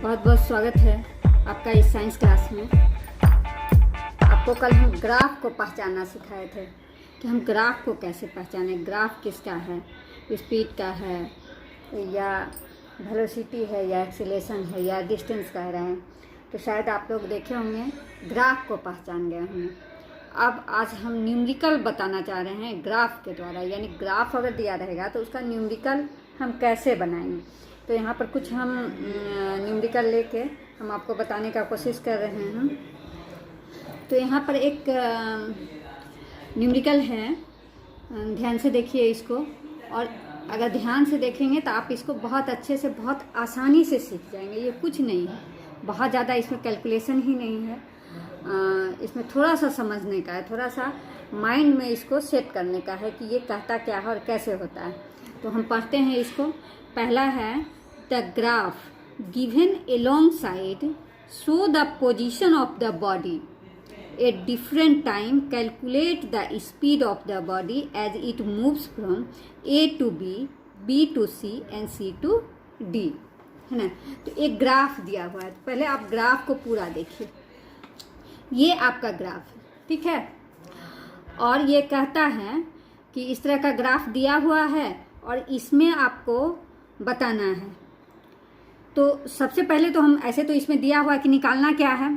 बहुत बहुत स्वागत है आपका इस साइंस क्लास में। आपको कल हम ग्राफ को पहचानना सिखाए थे कि हम ग्राफ को कैसे पहचानें। ग्राफ किसका है, स्पीड का है या वेलोसिटी है या एक्सीलरेशन है या डिस्टेंस कह रहे हैं। तो शायद आप लोग देखे होंगे, ग्राफ को पहचान गए होंगे। अब आज हम न्यूमेरिकल बताना चाह रहे हैं ग्राफ के द्वारा, यानी ग्राफ अगर दिया रहेगा तो उसका न्यूमेरिकल हम कैसे बनाएंगे। तो यहाँ पर कुछ हम न्यूमेरिकल लेके हम आपको बताने का कोशिश कर रहे हैं। तो यहाँ पर एक न्यूमेरिकल है, ध्यान से देखिए इसको, और अगर ध्यान से देखेंगे तो आप इसको बहुत अच्छे से बहुत आसानी से सीख जाएंगे। ये कुछ नहीं है, बहुत ज़्यादा इसमें कैलकुलेशन ही नहीं है। इसमें थोड़ा सा समझने का है, थोड़ा सा माइंड में इसको सेट करने का है कि ये कहता क्या है और कैसे होता है। तो हम पढ़ते हैं इसको। पहला है the graph given alongside show the position of the body at different time, calculate the speed of the body as it moves from A to B, B to C and C to D, है ना। तो एक graph दिया हुआ है, तो पहले आप ग्राफ को पूरा देखिए। ये आपका ग्राफ है, ठीक है। और ये कहता है कि इस तरह का ग्राफ दिया हुआ है और इसमें आपको बताना है। तो सबसे पहले तो हम ऐसे, तो इसमें दिया हुआ है कि निकालना क्या है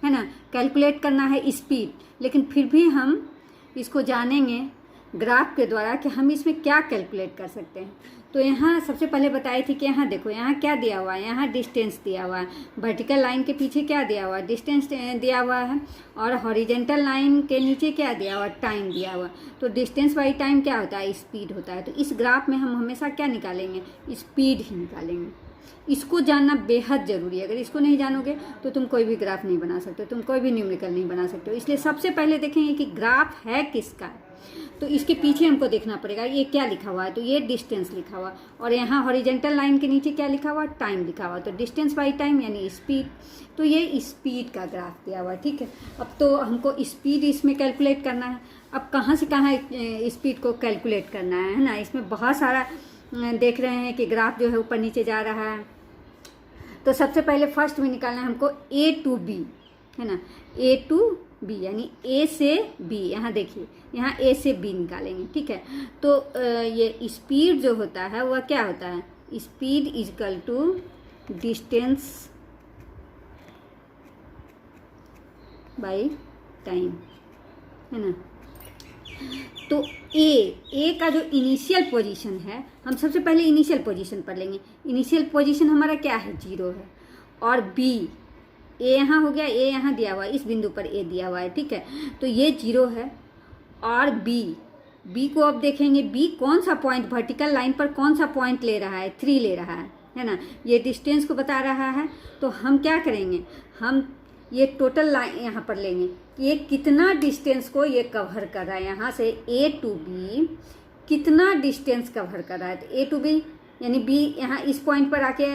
ना, कैलकुलेट करना है स्पीड। लेकिन फिर भी हम इसको जानेंगे ग्राफ के द्वारा कि हम इसमें क्या कैलकुलेट कर सकते हैं। तो यहाँ सबसे पहले बताई थी कि यहाँ देखो, यहाँ क्या दिया हुआ है, यहाँ डिस्टेंस दिया हुआ है। वर्टिकल लाइन के पीछे क्या दिया हुआ है, डिस्टेंस दिया हुआ है। और हॉरिजेंटल लाइन के नीचे क्या दिया हुआ है, टाइम दिया हुआ। तो डिस्टेंस बाई टाइम क्या होता है, स्पीड होता है। तो इस ग्राफ में हम हमेशा क्या निकालेंगे, स्पीड ही निकालेंगे। इसको जानना बेहद ज़रूरी है। अगर इसको नहीं जानोगे तो तुम कोई भी ग्राफ नहीं बना सकते, तुम कोई भी न्यूमेरिकल नहीं बना सकते हो। इसलिए सबसे पहले देखेंगे कि ग्राफ है किसका। तो इसके पीछे हमको देखना पड़ेगा ये क्या लिखा हुआ है। तो ये डिस्टेंस लिखा हुआ, और यहाँ हॉरिजेंटल लाइन के नीचे क्या लिखा हुआ, टाइम लिखा हुआ। तो डिस्टेंस बाई टाइम यानी स्पीड। तो ये स्पीड का ग्राफ दिया हुआ है, ठीक है। अब तो हमको स्पीड इसमें कैलकुलेट करना है। अब कहाँ से कहाँ स्पीड को कैलकुलेट करना है ना। इसमें बहुत सारा देख रहे हैं कि ग्राफ जो है ऊपर नीचे जा रहा है। तो सबसे पहले फर्स्ट में निकालना है हमको A to B, है ना। A to B यानी A से B, यहाँ देखिए, यहाँ A से B निकालेंगे, ठीक है। तो ये स्पीड जो होता है वह क्या होता है, speed is equal to distance by time, है ना। तो ए का जो इनिशियल पोजीशन है, हम सबसे पहले इनिशियल पोजीशन पर लेंगे। इनिशियल पोजीशन हमारा क्या है, 0 है। और बी, ए यहाँ हो गया, ए यहाँ दिया हुआ है, इस बिंदु पर ए दिया हुआ है, ठीक है। तो ये 0 है। और बी को अब देखेंगे, बी कौन सा पॉइंट वर्टिकल लाइन पर कौन सा पॉइंट ले रहा है, 3 ले रहा है ना। ये डिस्टेंस को बता रहा है। तो हम क्या करेंगे, हम ये टोटल लाइन यहाँ पर लेंगे कि ये कितना डिस्टेंस को ये कवर कर रहा है। यहाँ से A to B कितना डिस्टेंस कवर कर रहा है। तो A to B यानी B यहाँ इस पॉइंट पर आके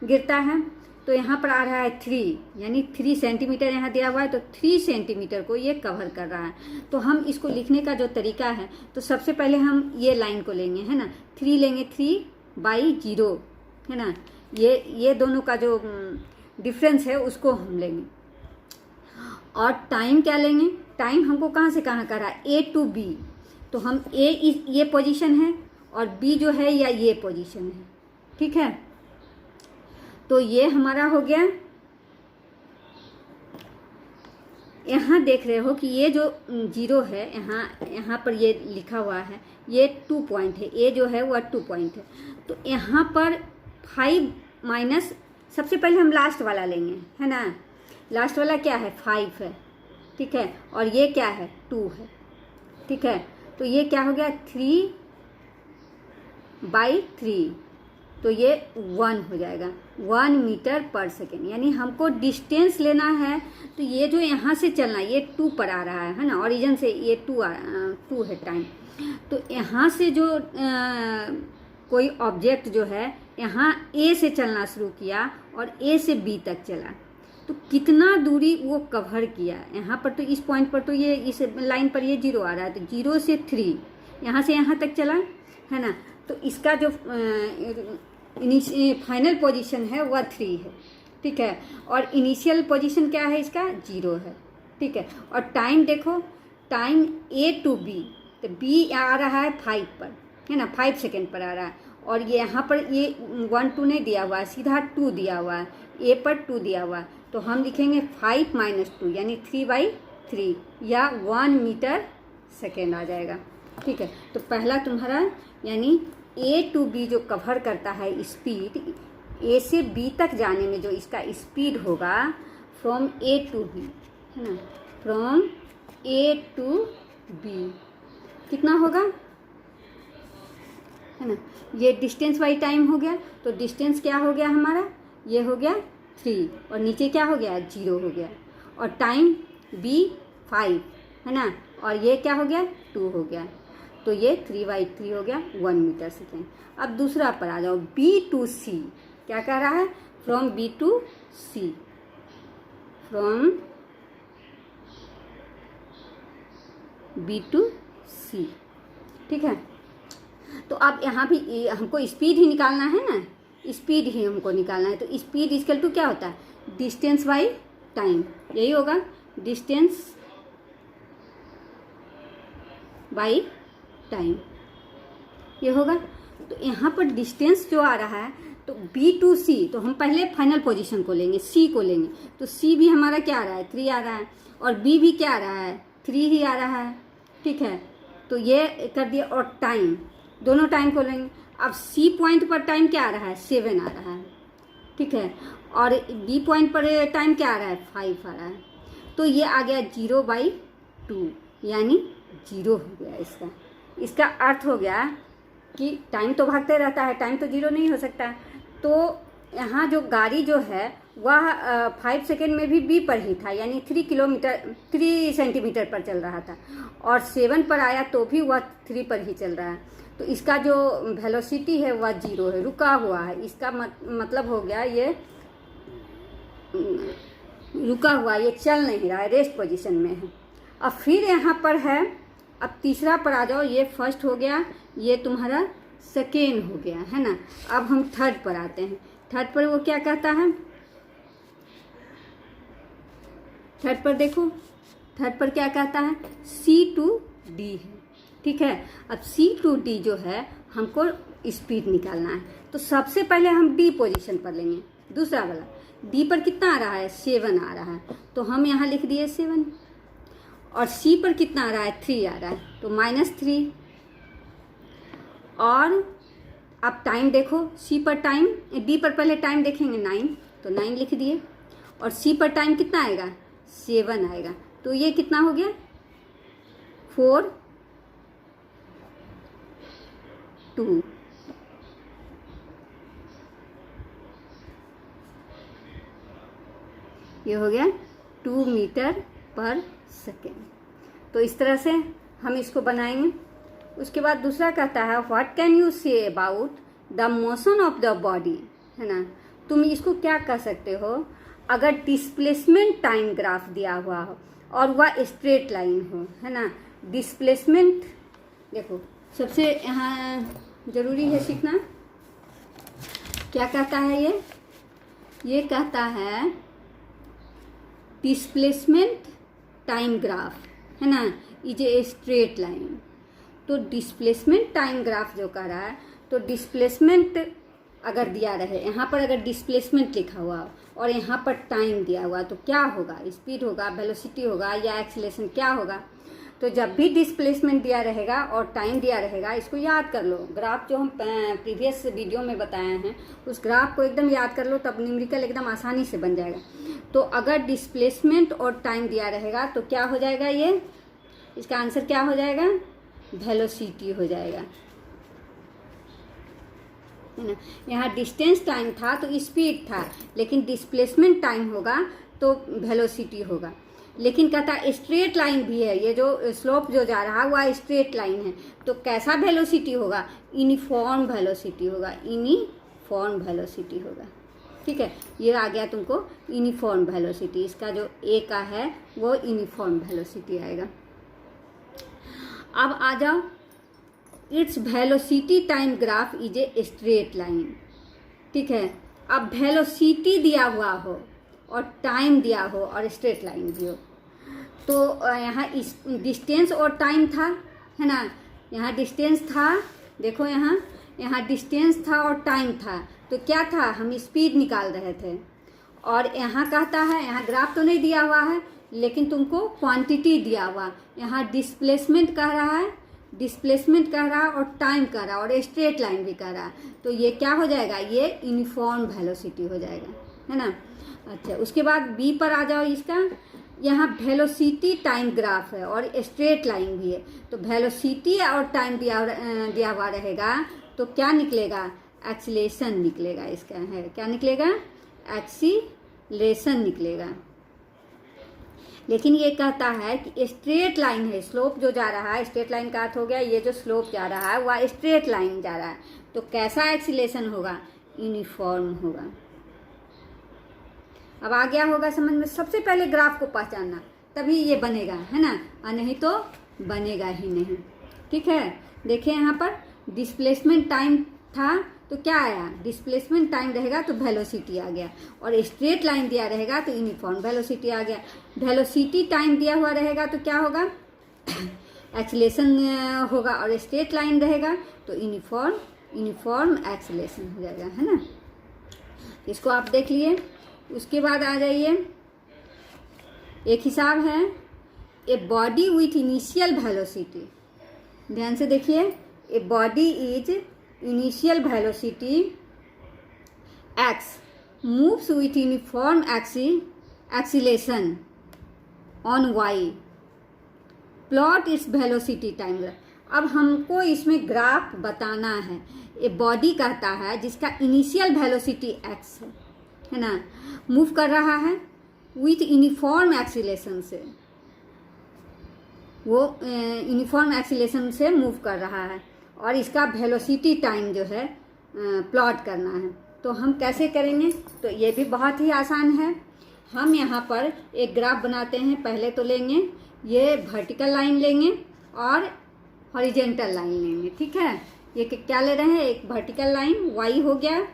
गिरता है, तो यहाँ पर आ रहा है 3, यानी 3 सेंटीमीटर यहाँ दिया हुआ है। तो 3 सेंटीमीटर को ये कवर कर रहा है। तो हम इसको लिखने का जो तरीका है, तो सबसे पहले हम ये लाइन को लेंगे, है ना। 3 लेंगे, 3/0, है ना। ये दोनों का जो डिफरेंस है उसको हम लेंगे। और टाइम क्या लेंगे, टाइम हमको कहाँ से कहाँ करा, A to B। तो हम ये पोजीशन है और B जो है या ये पोजीशन है, ठीक है। तो ये हमारा हो गया। यहाँ देख रहे हो कि ये जो 0 है, यहाँ पर ये लिखा हुआ है, ये 2 पॉइंट है। A जो है वह 2 पॉइंट है। तो यहाँ पर 5 माइनस, सबसे पहले हम लास्ट वाला लेंगे, है ना। लास्ट वाला क्या है, 5 है, ठीक है। और ये क्या है, 2 है, ठीक है। तो ये क्या हो गया, 3/3। तो ये 1 हो जाएगा, 1 मीटर पर सेकेंड। यानी हमको डिस्टेंस लेना है। तो ये जो यहाँ से चलना, ये 2 पर आ रहा है ना, ओरिजिन से ये 2 है टाइम। तो यहाँ से जो कोई ऑब्जेक्ट जो है यहाँ A से चलना शुरू किया और A से B तक चला, तो कितना दूरी वो कवर किया। यहाँ पर तो इस पॉइंट पर तो ये इस लाइन पर ये 0 आ रहा है। तो 0 से 3 यहाँ से यहाँ तक चला, है ना। तो इसका जो फाइनल पोजीशन है वह 3 है, ठीक है। और इनिशियल पोजीशन क्या है इसका, 0 है, ठीक है। और टाइम देखो, टाइम A to B, तो B आ रहा है 5 पर, है ना, 5 सेकेंड पर आ रहा है। और ये यहाँ पर ये 1 2 नहीं दिया हुआ है, सीधा 2 दिया हुआ है, A पर 2 दिया हुआ है, तो हम लिखेंगे 5 - 2 यानी 3/3 या 1 मीटर सेकेंड आ जाएगा, ठीक है। तो पहला तुम्हारा यानी A to B जो कवर करता है स्पीड, A से B तक जाने में जो इसका स्पीड होगा फ्रॉम A to B, है ना, फ्रॉम A to B कितना होगा, है ना। ये डिस्टेंस बाई टाइम हो गया, तो डिस्टेंस क्या हो गया हमारा, ये हो गया 3 और नीचे क्या हो गया, 0 हो गया। और टाइम B 5, है ना, और ये क्या हो गया, 2 हो गया, तो ये 3/3 हो गया 1 मीटर सेकेंड। अब दूसरा पर आ जाओ, B to C क्या कह रहा है, from B to C, from B to C, ठीक है। तो अब यहाँ भी हमको स्पीड ही निकालना है ना, स्पीड ही हमको निकालना है, तो स्पीड इक्वल टू क्या होता है, डिस्टेंस बाई टाइम, यही होगा, डिस्टेंस बाई टाइम, ये होगा। तो यहाँ पर डिस्टेंस जो आ रहा है, तो B to C, तो हम पहले फाइनल पोजीशन को लेंगे, C को लेंगे, तो C भी हमारा क्या आ रहा है, 3 आ रहा है, और B भी क्या आ रहा है, 3 ही आ रहा है, ठीक है। तो ये कर दिया, और टाइम, दोनों टाइम को लेंगे। अब C पॉइंट पर टाइम क्या आ रहा है, 7 आ रहा है, ठीक है। और B पॉइंट पर टाइम क्या आ रहा है, 5 आ रहा है, तो ये आ गया 0/2 यानी 0 हो गया इसका। इसका अर्थ हो गया कि टाइम तो भागते रहता है, टाइम तो 0 नहीं हो सकता। तो यहाँ जो गाड़ी जो है वह 5 सेकेंड में भी B पर ही था, यानी 3 सेंटीमीटर पर चल रहा था, और 7 पर आया तो भी वह 3 पर ही चल रहा है। तो इसका जो वेलोसिटी है वह 0 है, रुका हुआ है। इसका मतलब हो गया ये रुका हुआ, ये चल नहीं रहा है, रेस्ट पोजीशन में है। अब फिर यहाँ पर है, अब तीसरा पर आ जाओ, ये फर्स्ट हो गया, ये तुम्हारा सेकेंड हो गया, है ना। अब हम थर्ड पर आते हैं। थर्ड पर वो क्या कहता है, थर्ड पर देखो, थर्ड पर क्या कहता है, C to D है, ठीक है। अब C to D जो है हमको स्पीड निकालना है, तो सबसे पहले हम D पोजीशन पर लेंगे, दूसरा वाला। D पर कितना आ रहा है, 7 आ रहा है, तो हम यहाँ लिख दिए 7। और C पर कितना आ रहा है, 3 आ रहा है, तो -3। और अब टाइम देखो, C पर टाइम, D पर पहले टाइम देखेंगे 9, तो 9 लिख दिए। और C पर टाइम कितना आएगा, 7 आएगा, तो ये कितना हो गया, 4 2। ये हो गया 2 मीटर पर सेकेंड। तो इस तरह से हम इसको बनाएंगे। उसके बाद दूसरा कहता है, what can you say about the motion of the body, है ना। तुम इसको क्या कह सकते हो, अगर डिस्प्लेसमेंट टाइम ग्राफ दिया हुआ हो और वह स्ट्रेट लाइन हो, है ना। डिस्प्लेसमेंट देखो, सबसे यहाँ जरूरी है सीखना, क्या कहता है ये कहता है डिस्प्लेसमेंट टाइम ग्राफ, है ना, इज ए स्ट्रेट लाइन। तो डिस्प्लेसमेंट टाइम ग्राफ जो कह रहा है, तो डिस्प्लेसमेंट अगर दिया रहे, यहाँ पर अगर डिस्प्लेसमेंट लिखा हुआ और यहाँ पर टाइम दिया हुआ, तो क्या होगा, स्पीड होगा, वेलोसिटी होगा या एक्सीलरेशन, क्या होगा। तो जब भी डिस्प्लेसमेंट दिया रहेगा और टाइम दिया रहेगा, इसको याद कर लो। ग्राफ जो हम प्रीवियस वीडियो में बताए हैं, उस ग्राफ को एकदम याद कर लो, तब न्यूमेरिकल एकदम आसानी से बन जाएगा। तो अगर डिस्प्लेसमेंट और टाइम दिया रहेगा तो क्या हो जाएगा, ये इसका आंसर क्या हो जाएगा, वेलोसिटी हो जाएगा, है ना। यहाँ डिस्टेंस टाइम था तो स्पीड था, लेकिन डिस्प्लेसमेंट टाइम होगा तो वेलोसिटी होगा। लेकिन कहता स्ट्रेट लाइन भी है, ये जो स्लोप जो जा रहा है वह स्ट्रेट लाइन है, तो कैसा वेलोसिटी होगा, यूनिफॉर्म वेलोसिटी होगा, यूनिफॉर्म वेलोसिटी होगा, ठीक है। ये आ गया तुमको यूनिफॉर्म वेलोसिटी, इसका जो ए का है वो यूनिफॉर्म वेलोसिटी आएगा। अब आ जाओ, its velocity time graph is a straight line, ठीक है। अब वेलोसिटी दिया हुआ हो और टाइम दिया हो और स्ट्रेट लाइन भी हो, तो यहाँ इस डिस्टेंस और टाइम था, है ना। यहाँ डिस्टेंस था, देखो यहाँ डिस्टेंस था और टाइम था, तो क्या था, हम स्पीड निकाल रहे थे। और यहाँ कहता है, यहाँ ग्राफ तो नहीं दिया हुआ है लेकिन तुमको क्वांटिटी दिया हुआ, यहाँ डिस्प्लेसमेंट कह रहा है, डिस्प्लेसमेंट कह रहा है और टाइम कह रहा है और स्ट्रेट लाइन भी कह रहा है, तो ये क्या हो जाएगा, ये यूनिफॉर्म वेलोसिटी हो जाएगा, है ना। अच्छा, उसके बाद बी पर आ जाओ। इसका यहाँ वेलोसिटी टाइम ग्राफ है और स्ट्रेट लाइन भी है, तो वेलोसिटी और टाइम दिया हुआ रहेगा तो क्या निकलेगा, एक्सीलरेशन निकलेगा। इसका है क्या निकलेगा, एक्सीलरेशन निकलेगा। लेकिन ये कहता है कि स्ट्रेट लाइन है, स्लोप जो जा रहा है, स्ट्रेट लाइन का अर्थ हो गया ये जो स्लोप जा रहा है वह स्ट्रेट लाइन जा रहा है, तो कैसा एक्सीलरेशन होगा, यूनिफॉर्म होगा। अब आ गया होगा समझ में। सबसे पहले ग्राफ को पहचानना, तभी ये बनेगा, है ना, और नहीं तो बनेगा ही नहीं। ठीक है, देखिए यहाँ पर डिस्प्लेसमेंट टाइम था तो क्या आया, डिस्प्लेसमेंट टाइम रहेगा तो वेलोसिटी आ गया, और स्ट्रेट लाइन दिया रहेगा तो यूनिफॉर्म वेलोसिटी आ गया। वेलोसिटी टाइम दिया हुआ रहेगा तो क्या होगा, एक्सीलरेशन होगा, और स्ट्रेट लाइन रहेगा तो यूनिफॉर्म एक्सीलरेशन हो जाएगा, है ना। इसको आप देख लिए। उसके बाद आ जाइए, एक हिसाब है, a body with initial velocity, ध्यान से देखिए, ए body is initial velocity x moves with uniform acceleration on y, plot इस वेलोसिटी टाइम। अब हमको इसमें ग्राफ बताना है। ये बॉडी कहता है जिसका इनिशियल वेलोसिटी x है ना, मूव कर रहा है विथ यूनिफॉर्म एक्सीलरेशन से, वो यूनिफॉर्म एक्सीलरेशन से मूव कर रहा है, और इसका वेलोसिटी टाइम जो है प्लॉट करना है। तो हम कैसे करेंगे, तो ये भी बहुत ही आसान है। हम यहाँ पर एक ग्राफ बनाते हैं। पहले तो लेंगे ये वर्टिकल लाइन लेंगे और हॉरिजेंटल लाइन लेंगे। ठीक है, ये क्या ले रहे हैं, एक वर्टिकल लाइन y हो गया,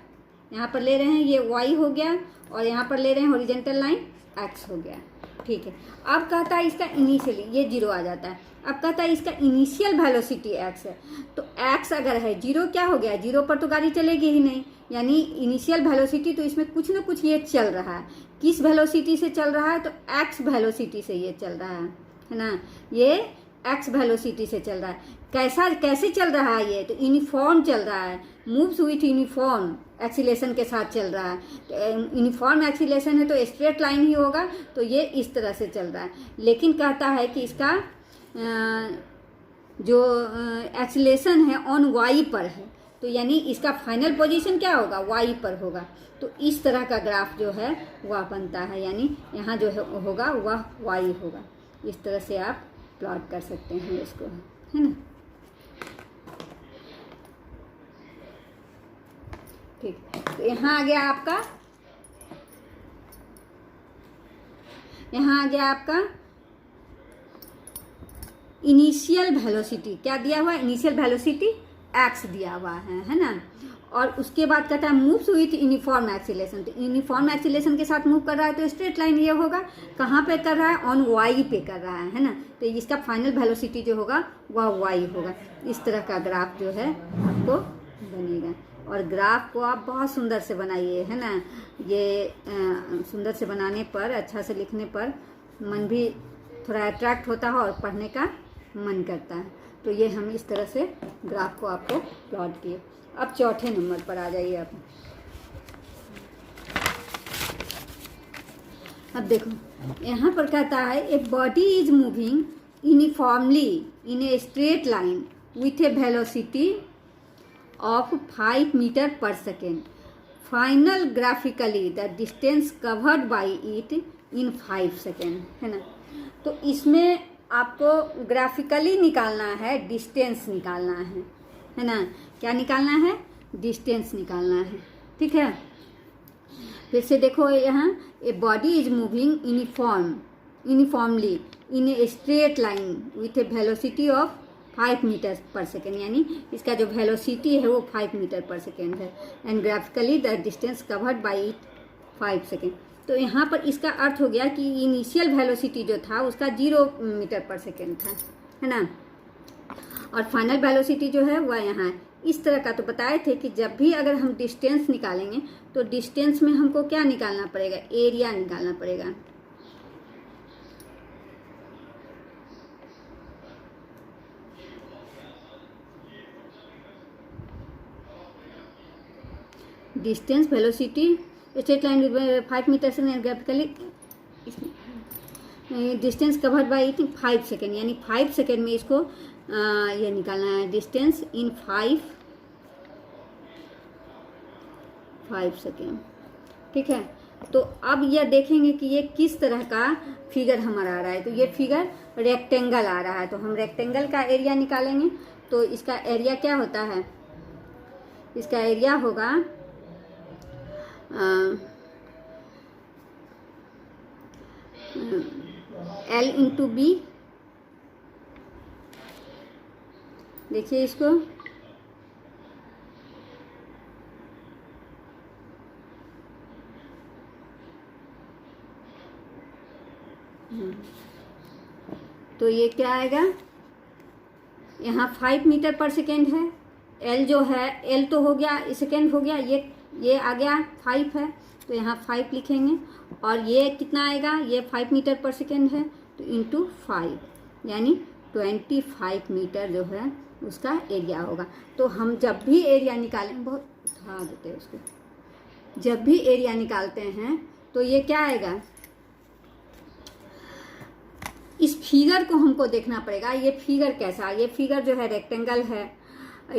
यहाँ पर ले रहे हैं ये y हो गया, और यहाँ पर ले रहे हैं हॉरिजेंटल लाइन x हो गया। ठीक है, अब कहता है इसका इनिशियली, ये 0 आ जाता है। अब कहता है इसका इनिशियल वेलोसिटी x है, तो x अगर है 0, क्या हो गया, 0 पर तो गाड़ी चलेगी ही नहीं, यानी इनिशियल वेलोसिटी, तो इसमें कुछ ना कुछ ये चल रहा है। किस वेलोसिटी से चल रहा है, तो x वेलोसिटी से ये चल रहा है ना, ये x वेलोसिटी से चल रहा है। कैसे चल रहा है ये, तो यूनिफॉर्म चल रहा है, मूव्स विथ यूनिफॉर्म एक्सीलरेशन के साथ चल रहा है। तो यूनिफॉर्म एक्सीलरेशन है तो स्ट्रेट लाइन ही होगा, तो ये इस तरह से चल रहा है। लेकिन कहता है कि इसका जो एक्सीलरेशन है ऑन y पर है, तो यानी इसका फाइनल पोजीशन क्या होगा, y पर होगा। तो इस तरह का ग्राफ जो है वह बनता है, यानी यहाँ जो है होगा वह y होगा। इस तरह से आप प्लॉट कर सकते हैं इसको, है ना। ठीक, तो यहाँ आ गया आपका, यहाँ आ गया आपका इनिशियल वेलोसिटी। क्या दिया हुआ है, इनिशियल वेलोसिटी x दिया हुआ है ना। और उसके बाद कहता है मूव्स विथ यूनिफॉर्म एक्सीलरेशन, तो यूनिफॉर्म एक्सीलरेशन के साथ मूव कर रहा है तो स्ट्रेट लाइन ये होगा। कहाँ पे कर रहा है, ऑन y पे कर रहा है ना, तो इसका फाइनल वेलोसिटी जो होगा वह y होगा। इस तरह का ग्राफ जो है आपको बनेगा, और ग्राफ को आप बहुत सुंदर से बनाइए, है ना। ये सुंदर से बनाने पर, अच्छा से लिखने पर मन भी थोड़ा अट्रैक्ट होता है और पढ़ने का मन करता है। तो ये हम इस तरह से ग्राफ को आपको प्लॉट किए। अब चौथे नंबर पर आ जाइए आप। अब देखो यहाँ पर कहता है a body is moving uniformly in a straight line with a velocity of 5 metre per second, final graphically the distance covered by it in 5 second, है ना। तो इसमें आपको ग्राफिकली निकालना है, डिस्टेंस निकालना है ना। क्या निकालना है, डिस्टेंस निकालना है। ठीक है, फिर से देखो यहाँ a body is moving uniformly in a straight line with a velocity of 5 metre per second, यानी इसका जो वेलोसिटी है वो 5 मीटर पर सेकेंड है। And graphically the distance covered by 5 second. तो यहाँ पर इसका अर्थ हो गया कि इनिशियल वेलोसिटी जो था उसका 0 मीटर पर सेकेंड था, है ना, और फाइनल वेलोसिटी जो है वह यहाँ है। इस तरह का तो बताए थे कि जब भी अगर हम डिस्टेंस निकालेंगे तो डिस्टेंस में हमको क्या निकालना पड़ेगा, एरिया निकालना पड़ेगा। Distance, velocity, straight line 5 metre से graphically distance covered by 5 second, यानी 5 सेकेंड में इसको ये निकालना है, डिस्टेंस इन 5 सेकेंड। ठीक है, तो अब यह देखेंगे कि ये किस तरह का फिगर हमारा आ रहा है। तो ये फिगर रेक्टेंगल आ रहा है, तो हम रेक्टेंगल का एरिया निकालेंगे। तो इसका एरिया क्या होता है, इसका एरिया होगा L इंटू बी। देखिए इसको, तो ये क्या आएगा, यहाँ 5 मीटर पर सेकेंड है, L जो है, L तो हो गया, सेकेंड हो गया, ये आ गया 5 है, तो यहाँ 5 लिखेंगे। और ये कितना आएगा, ये 5 मीटर पर सेकेंड है, तो इंटू 5, यानी 25 मीटर जो है उसका एरिया होगा। तो हम जब भी एरिया निकालें, बहुत उठा देते हैं उसको, जब भी एरिया निकालते हैं तो ये क्या आएगा, इस फिगर को हमको देखना पड़ेगा। ये फिगर कैसा, ये फिगर जो है रेक्टेंगल है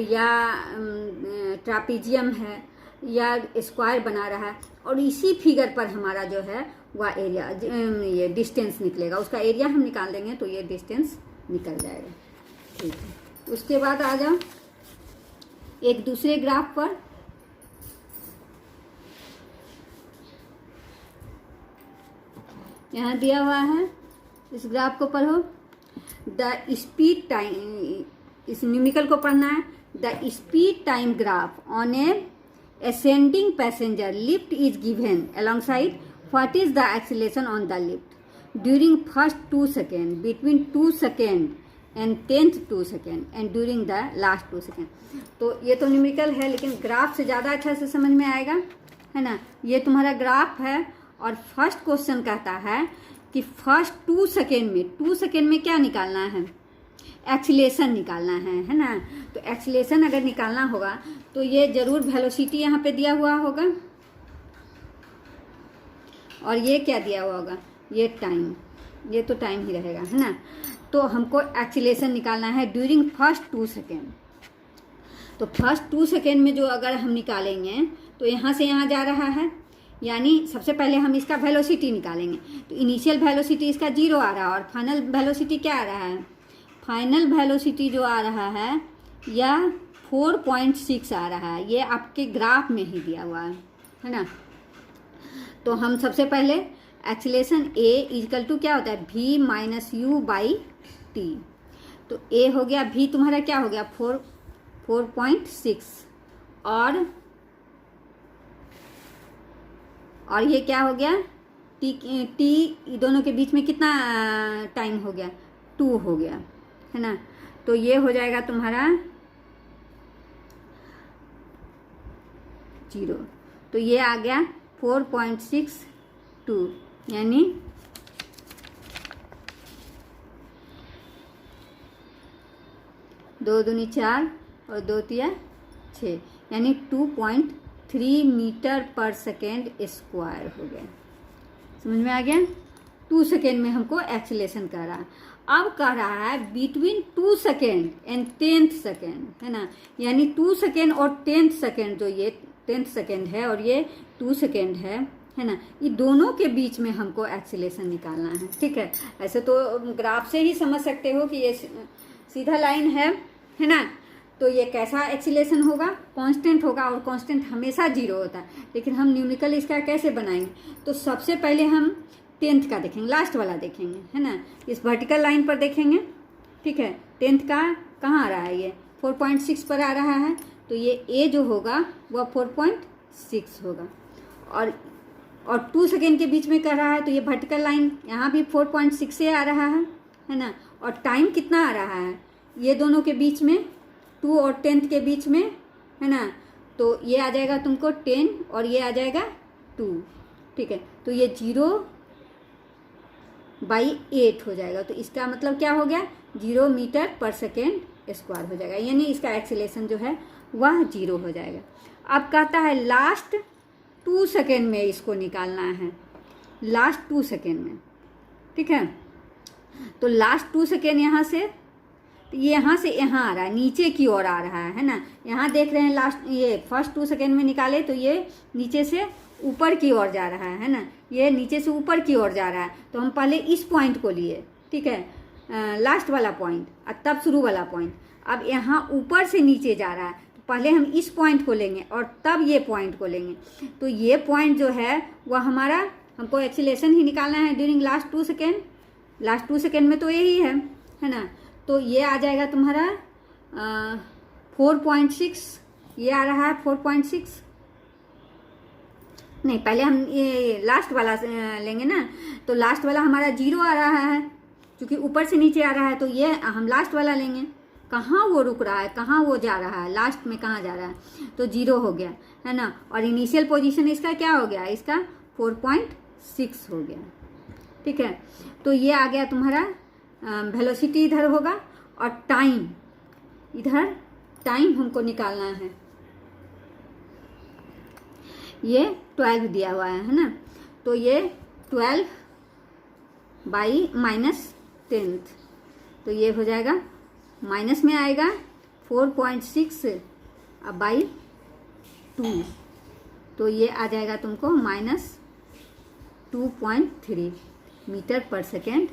या ट्रापीजियम है या स्क्वायर बना रहा है, और इसी फिगर पर हमारा जो है वह एरिया, ये डिस्टेंस निकलेगा। उसका एरिया हम निकाल देंगे तो ये डिस्टेंस निकल जाएगा। ठीक है, उसके बाद आ जाओ एक दूसरे ग्राफ पर। यहाँ दिया हुआ है, इस ग्राफ को पढ़ो। द स्पीड टाइम, इस न्यूमेरिकल को पढ़ना है। The speed time graph on A ascending passenger lift is given alongside what is the acceleration on the lift during first 2 seconds, between 2 seconds and 10th 2 seconds and during the last 2 seconds। तो ये तो numerical है, लेकिन graph से ज़्यादा अच्छा से समझ में आएगा, है ना। ये तुम्हारा ग्राफ है और फर्स्ट क्वेश्चन कहता है कि फर्स्ट 2 सेकेंड में, 2 सेकेंड में क्या निकालना है, एक्सीलेशन निकालना है ना। तो एक्सीलेशन अगर निकालना होगा तो ये जरूर वेलोसिटी यहाँ पे दिया हुआ होगा, और ये क्या दिया हुआ होगा, ये टाइम, ये तो टाइम ही रहेगा, है ना। तो हमको एक्सीलेशन निकालना है ड्यूरिंग फर्स्ट 2 सेकेंड। तो फर्स्ट 2 सेकेंड में जो अगर हम निकालेंगे तो यहाँ से यहाँ जा रहा है, यानी सबसे पहले हम इसका वेलोसिटी निकालेंगे। तो इनिशियल वेलोसिटी इसका 0 आ रहा है, और फाइनल वेलोसिटी क्या आ रहा है, फाइनल वेलोसिटी जो आ रहा है या 4.6 आ रहा है। ये आपके ग्राफ में ही दिया हुआ है ना। तो हम सबसे पहले एक्सीलेशन ए इक्वल टू क्या होता है, v minus u by t. तो ए हो गया, v तुम्हारा क्या हो गया 4.6, और ये क्या हो गया, टी दोनों के बीच में कितना टाइम हो गया, 2 हो गया, है ना। तो ये हो जाएगा तुम्हारा 0। तो ये आ गया 4.62, यानी 2 दूनी 4 और 2 तिया 6, यानी 2.3 मीटर पर सेकेंड स्क्वायर हो गया। समझ में आ गया। 2 सेकेंड में हमको एक्सीलेशन कर रहा है। अब कह रहा है between 2 second and 10th second, है ना। यानी 2 सेकेंड और 10th सेकेंड, जो ये 10th सेकेंड है और ये 2 सेकेंड है ना, ये दोनों के बीच में हमको एक्सीलेशन निकालना है। ठीक है, ऐसे तो ग्राफ से ही समझ सकते हो कि ये सीधा लाइन है ना। तो ये कैसा एक्सीलेशन होगा, कांस्टेंट होगा, और कांस्टेंट हमेशा 0 होता है। लेकिन हम न्यूमेरिकल इसका कैसे बनाएंगे, तो सबसे पहले हम 10th का देखेंगे, लास्ट वाला देखेंगे, है ना। इस वर्टिकल लाइन पर देखेंगे, ठीक है। 10th का कहाँ आ रहा है, ये 4.6 पर आ रहा है, तो ये ए जो होगा वह 4.6 होगा। और 2 सेकेंड के बीच में कर रहा है, तो ये वर्टिकल लाइन यहाँ भी 4.6 से आ रहा है ना। और टाइम कितना आ रहा है ये दोनों के बीच में, 2 और 10th के बीच में, है ना। तो ये आ जाएगा तुमको 10 और ये आ जाएगा 2, ठीक है। तो ये 0/8 हो जाएगा। तो इसका मतलब क्या हो गया, 0 मीटर पर सेकेंड स्क्वायर हो जाएगा, यानी इसका एक्सीलरेशन जो है वह 0 हो जाएगा। अब कहता है लास्ट 2 सेकेंड में इसको निकालना है, लास्ट 2 सेकेंड में, ठीक है। तो लास्ट 2 सेकेंड यहाँ से, ये यहाँ से यहाँ आ रहा है, नीचे की ओर आ रहा है ना। यहाँ देख रहे हैं लास्ट, ये फर्स्ट 2 सेकेंड में निकाले तो ये नीचे से ऊपर की ओर जा रहा है ना, ये नीचे से ऊपर की ओर जा रहा है। तो हम पहले इस पॉइंट को लिए, ठीक है, लास्ट वाला पॉइंट, और तब शुरू वाला पॉइंट। अब यहाँ ऊपर से नीचे जा रहा है, तो पहले हम इस पॉइंट को लेंगे और तब ये पॉइंट को लेंगे। तो ये पॉइंट जो है वह हमारा, हमको एक्सीलरेशन ही निकालना है during last 2 second. Last 2 second में तो यही है ना। तो ये आ जाएगा तुम्हारा 4.6, ये आ रहा है 4.6। नहीं, पहले हम ये लास्ट वाला लेंगे ना, तो लास्ट वाला हमारा 0 आ रहा है, क्योंकि ऊपर से नीचे आ रहा है। तो ये हम लास्ट वाला लेंगे, कहाँ वो रुक रहा है, कहाँ वो जा रहा है, लास्ट में कहाँ जा रहा है, तो 0 हो गया, है ना। और इनिशियल पोजीशन इसका क्या हो गया, इसका 4.6 हो गया, ठीक है। तो ये आ गया तुम्हारा वेलोसिटी इधर होगा, और टाइम इधर, टाइम हमको निकालना है। ये 12 दिया हुआ है ना। तो ये 12/-10, तो ये हो जाएगा, माइनस में आएगा 4.6 बाई 2, तो ये आ जाएगा तुमको -2.3 मीटर पर सेकेंड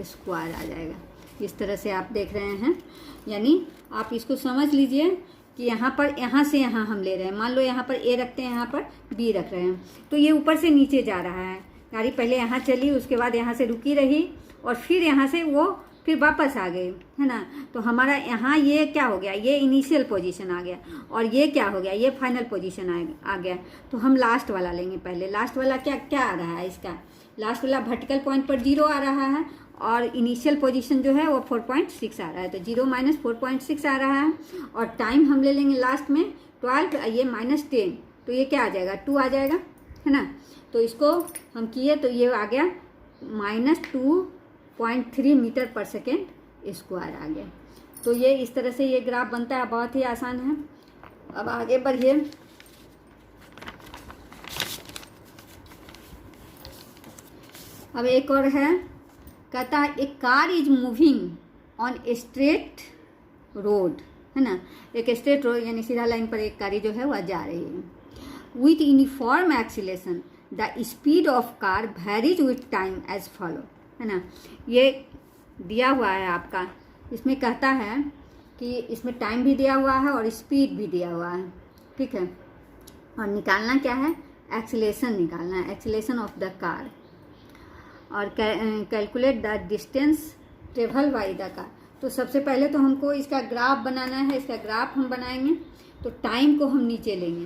स्क्वायर आ जाएगा। इस तरह से आप देख रहे हैं, यानी आप इसको समझ लीजिए कि यहाँ पर, यहाँ से यहाँ हम ले रहे हैं। मान लो यहाँ पर ए रखते हैं, यहाँ पर बी रख रहे हैं, तो ये ऊपर से नीचे जा रहा है। गाड़ी पहले यहाँ चली, उसके बाद यहाँ से रुकी रही, और फिर यहाँ से वो फिर वापस आ गई, है ना। तो हमारा यहाँ ये क्या हो गया, ये इनिशियल पोजीशन आ गया, और ये क्या हो गया, ये फाइनल पोजीशन आ गया। तो हम लास्ट वाला लेंगे पहले। लास्ट वाला क्या क्या आ रहा है, इसका लास्ट वाला वर्टिकल पॉइंट पर 0 आ रहा है, और इनिशियल पोजीशन जो है वो 4.6 आ रहा है। तो 0 - 4.6 आ रहा है, और टाइम हम ले लेंगे लास्ट में 12, ये -10, तो ये क्या आ जाएगा, 2 आ जाएगा, है ना। तो इसको हम किए तो ये आ गया -2.3 मीटर पर सेकेंड स्क्वायर आ गया। तो ये इस तरह से ये ग्राफ बनता है, बहुत ही आसान है। अब आगे बढ़िए। अब एक और है, कहता है a car is moving on a straight road, है ना। एक स्ट्रेट रोड यानी सीधा लाइन पर एक गाड़ी जो है वह जा रही है। With uniform acceleration the speed of car varies with time as follow, है ना। ये दिया हुआ है आपका, इसमें कहता है कि इसमें टाइम भी दिया हुआ है और स्पीड भी दिया हुआ है, ठीक है। और निकालना क्या है, एक्सीलरेशन निकालना है, एक्सीलरेशन ऑफ द कार, और calculate the distance travel by the car. तो सबसे पहले तो हमको इसका ग्राफ बनाना है। इसका ग्राफ हम बनाएंगे तो टाइम को हम नीचे लेंगे,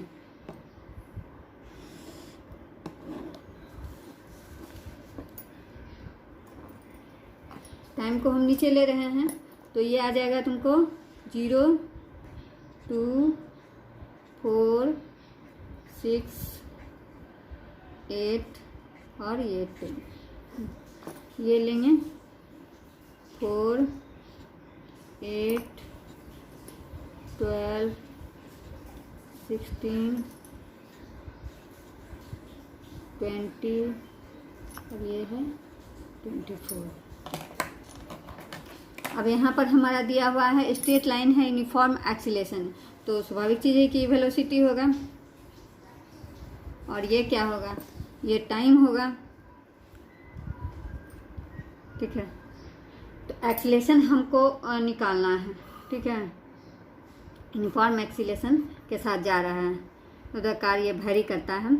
टाइम को हम नीचे ले रहे हैं। तो ये आ जाएगा तुमको 0, 2, 4, 6, 8 और ये 10, ये लेंगे 4, 8, 12, 16, 20 और ये है 24। अब यहाँ पर हमारा दिया हुआ है स्ट्रेट लाइन है, यूनिफॉर्म एक्सीलरेशन, तो स्वाभाविक चीज़ है कि वेलोसिटी होगा, और ये क्या होगा, ये टाइम होगा, ठीक है। तो एक्सीलरेशन हमको निकालना है, ठीक है। यूनिफॉर्म एक्सीलरेशन के साथ जा रहा है, तो कार ये वेरी करता है।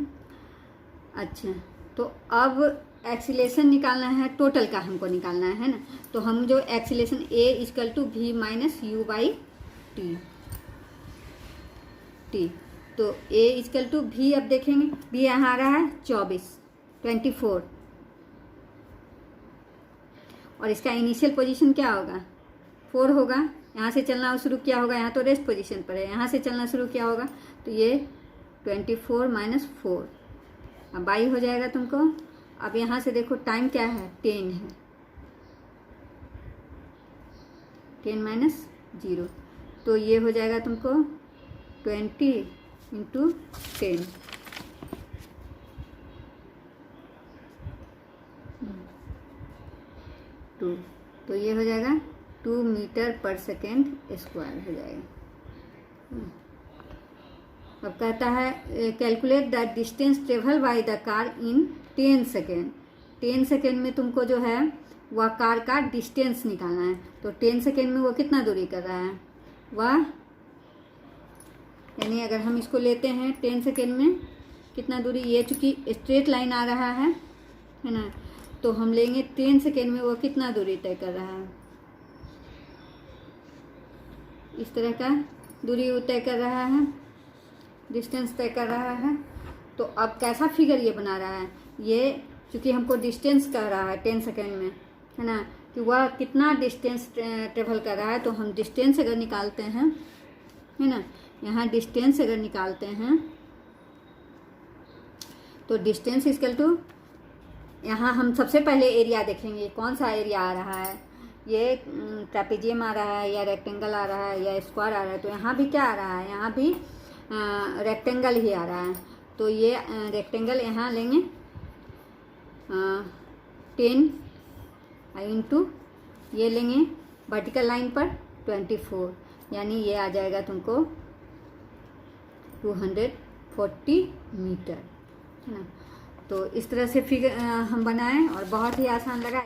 अच्छा, तो अब एक्सीलेशन निकालना है, टोटल का हमको निकालना है ना। तो हम जो acceleration a equal to v minus u by t, तो a इक्वल टू v, अब देखेंगे v यहाँ आ रहा है 24, और इसका इनिशियल पोजीशन क्या होगा 4 होगा। यहाँ से चलना शुरू किया होगा, यहाँ तो रेस्ट पोजीशन पर है, यहाँ से चलना शुरू किया होगा तो ये 24 माइनस 4, अब 22 हो जाएगा तुमको। अब यहाँ से देखो टाइम क्या है 10 है, 10 माइनस 0, तो ये हो जाएगा तुमको 20 इंटू 10, तो ये हो जाएगा 2 मीटर पर सेकेंड स्क्वायर हो जाएगा। अब कहता है calculate the distance travel by the car in 10 second. 10 second में तुमको जो है वह कार का डिस्टेंस निकालना है। तो 10 सेकेंड में वो कितना दूरी कर रहा है वह, यानी अगर हम इसको लेते हैं 10 सेकेंड में कितना दूरी, ये चूँकि स्ट्रेट लाइन आ रहा है ना, तो हम लेंगे 10 सेकेंड में वो कितना दूरी तय कर रहा है, इस तरह का दूरी तय कर रहा है, डिस्टेंस तय कर रहा है। तो अब कैसा फिगर ये बना रहा है, ये चूँकि हमको डिस्टेंस कह रहा है 10 सेकेंड में, है ना, कि वह कितना डिस्टेंस ट्रेवल कर रहा है। तो हम डिस्टेंस अगर निकालते हैं, है ना, यहाँ डिस्टेंस अगर निकालते हैं तो डिस्टेंस इक्वल टू, यहाँ हम सबसे पहले एरिया देखेंगे कौन सा एरिया आ रहा है, ये ट्रेपेजियम आ रहा है या रेक्टेंगल आ रहा है या स्क्वायर आ रहा है। तो यहाँ भी क्या आ रहा है, यहाँ भी रेक्टेंगल ही आ रहा है। तो ये रेक्टेंगल यहाँ लेंगे 10 इंटू ये लेंगे वर्टिकल लाइन पर 24, यानी ये आ जाएगा तुमको 240 मीटर, है ना। तो इस तरह से फिगर हम बनाएं और बहुत ही आसान लगा।